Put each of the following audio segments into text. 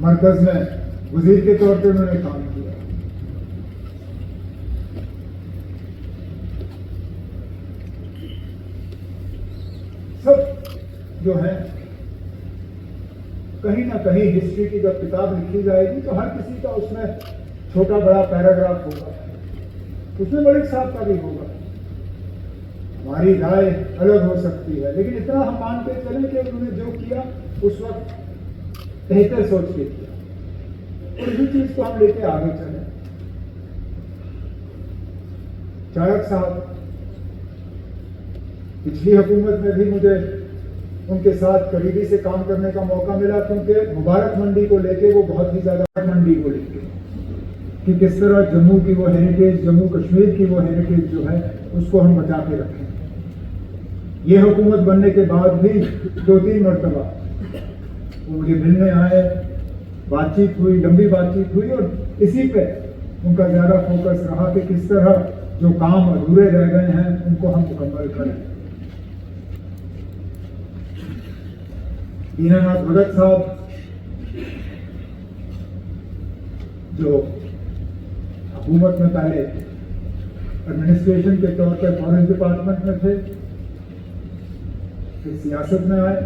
مرکز میں وزیر کے طور پہ انہوں نے کام کیا. سب جو ہیں کہیں نہ کہیں ہسٹری کی جب کتاب لکھی جائے گی تو ہر کسی کا اس میں چھوٹا بڑا پیراگراف ہوگا, اس میں ملک صاحب کا بھی ہوگا. ہماری رائے الگ ہو سکتی ہے, لیکن اتنا ہم مان کے چلیں کہ انہوں نے جو کیا اس وقت بہتر سوچ کے کیا, اور اسی چیز کو ہم لے کے آگے چلیں. چارک صاحب پچھلی حکومت میں بھی مجھے ان کے ساتھ قریبی سے کام کرنے کا موقع ملا, کیونکہ مبارک منڈی کو لے کے وہ بہت ہی زیادہ منڈی کو لے کے کہ کس طرح جموں کی وہ ہیریٹیج, جموں کشمیر کی وہ ہیریٹیج جو ہے اس کو ہم بچا کے رکھیں. یہ حکومت بننے کے بعد بھی 2-3 مرتبہ وہ مجھے ملنے آئے, بات چیت ہوئی, لمبی بات چیت ہوئی, اور اسی پہ ان کا زیادہ فوکس رہا کہ کس طرح جو کام ادھورے رہ گئے ہیں ان کو ہم مکمل کریں. دینا ناتھ بھگت صاحب جو حکومت میں پہلے ایڈمنسٹریشن کے طور پہ فارسٹ ڈپارٹمنٹ میں تھے, پھر سیاست میں آئے,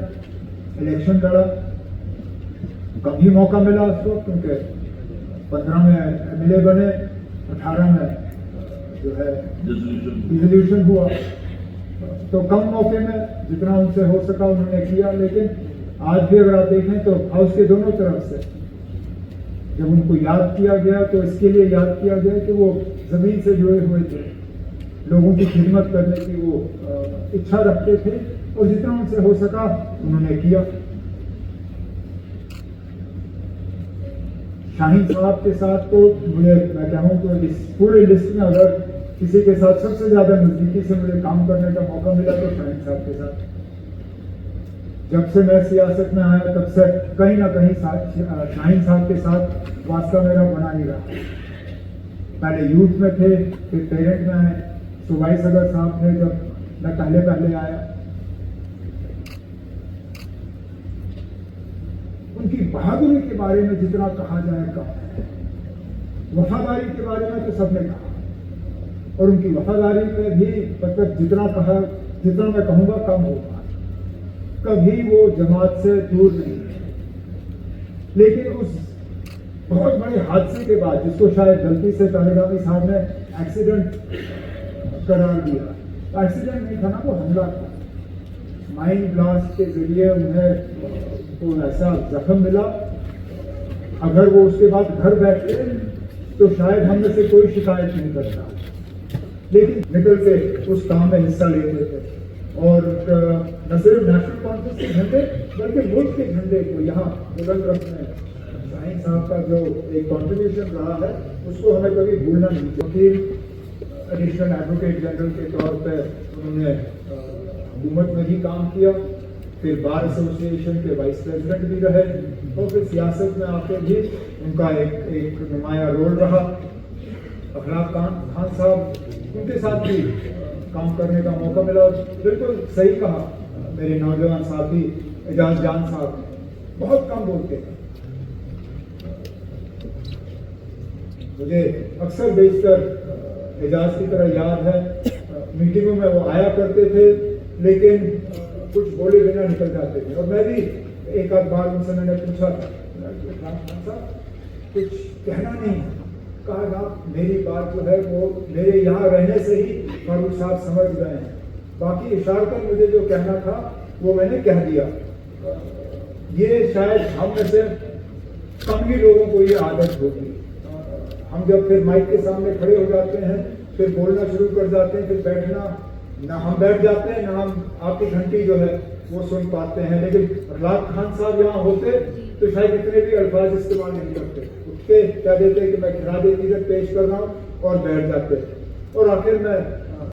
الیکشن لڑا, کم ہی موقع ملا اس کو, کیونکہ 15 میں ایم ایل اے بنے, 18 میں جو ہے ریزولوشن ہوا, تو کم موقع میں جتنا ان سے ہو سکا انہوں نے کیا. لیکن آج بھی اگر آپ دیکھیں تو ہاؤس کے دونوں طرف سے جب ان کو یاد کیا گیا تو اس کے لیے یاد کیا گیا کہ وہ زمین سے جڑے ہوئے تھے, لوگوں کی خدمت کرنے کی وہ اچھا رکھتے تھے, اور جتنا ان سے ہو سکا انہوں نے کیا. شاہین صاحب کے ساتھ تو مجھے میں کہوں تو اس پورے لسٹ میں اگر کسی کے ساتھ سب سے زیادہ نزدیکی سے مجھے کام کرنے کا موقع ملا تو شاہین صاحب کے ساتھ. جب سے میں سیاست میں آیا تب سے کہیں نہ کہیں شاہین صاحب کے ساتھ واسطہ میرا بنا ہی رہا. پہلے یوتھ میں تھے, پھر پیرنٹ میں آئے, صوبائی صدر صاحب تھے جب میں پہلے آیا. ان کی بہادری کے بارے میں جتنا کہا جائے کم ہے, وفاداری کے بارے میں تو سب نے کہا, اور ان کی وفاداری میں بھی مطلب جتنا میں کہوں گا کم ہوگا. کبھی وہ جماعت سے دور نہیں ہے, لیکن اس بہت بڑے حادثے کے بعد جس کو شاید غلطی سے طالبانی صاحب نے ایکسیڈنٹ قرار دیا, ایکسیڈنٹ نہیں تھا نا, وہ حملہ تھا. مائنڈ بلاسٹ کے ذریعے انہیں کو ایسا زخم ملا, اگر وہ اس کے بعد گھر بیٹھے تو شاید ہم میں سے کوئی شکایت نہیں کرتا, لیکن نکل کے اس کام میں حصہ لیتے تھے. اور نہ صرف نیشنل کانفرنس کے جھنڈے بلکہ ملک کے جھنڈے کو یہاں بلند رکھنے شاہین صاحب کا جو ایک کنٹریبیوشن رہا ہے اس کو ہمیں کبھی بھولنا نہیں چاہیے. ایڈیشنل ایڈوکیٹ جنرل کے طور پہ انہوں نے حکومت میں بھی کام کیا, پھر بار ایسوسیشن کے وائس پریزیڈنٹ بھی رہے, اور پھر سیاست میں آ کے بھی ان کا ایک نمایاں رول رہا. اخلاق خان صاحب ان کے ساتھ بھی کام کرنے کا موقع ملا. بالکل صحیح کہا میرے نوجوان ساتھی اعجاز جان صاحب, بہت کم بولتے تھے. مجھے اکثر بیشتر اعجاز کی طرح یاد ہے میٹنگوں میں وہ آیا کرتے تھے, لیکن کچھ بولے بنا نکل جاتے تھے. اور میں بھی ایک آدھ بار ان سے میں نے پوچھا کچھ کہنا نہیں, کہا آپ میری بات جو ہے وہ میرے یہاں رہنے سے ہی فاروق صاحب سمجھ گئے ہیں, باقی اشارتاً مجھے جو کہنا تھا وہ میں نے کہہ دیا. یہ شاید ہم میں سے کم ہی لوگوں کو یہ عادت ہوگی. ہم جب پھر مائک کے سامنے کھڑے ہو جاتے ہیں, پھر بولنا شروع کر جاتے ہیں, پھر بیٹھنا نہ ہم بیٹھ جاتے ہیں نہ ہم آپ کی گھنٹی جو ہے وہ سن پاتے ہیں. لیکن اخلاق خان صاحب یہاں ہوتے تو شاید اتنے بھی الفاظ استعمال نہیں کرتے, اٹھ کے کہہ دیتے کہ میں کھڑا دے ادھر پیش کر رہا ہوں اور بیٹھ جاتے. اور آخر میں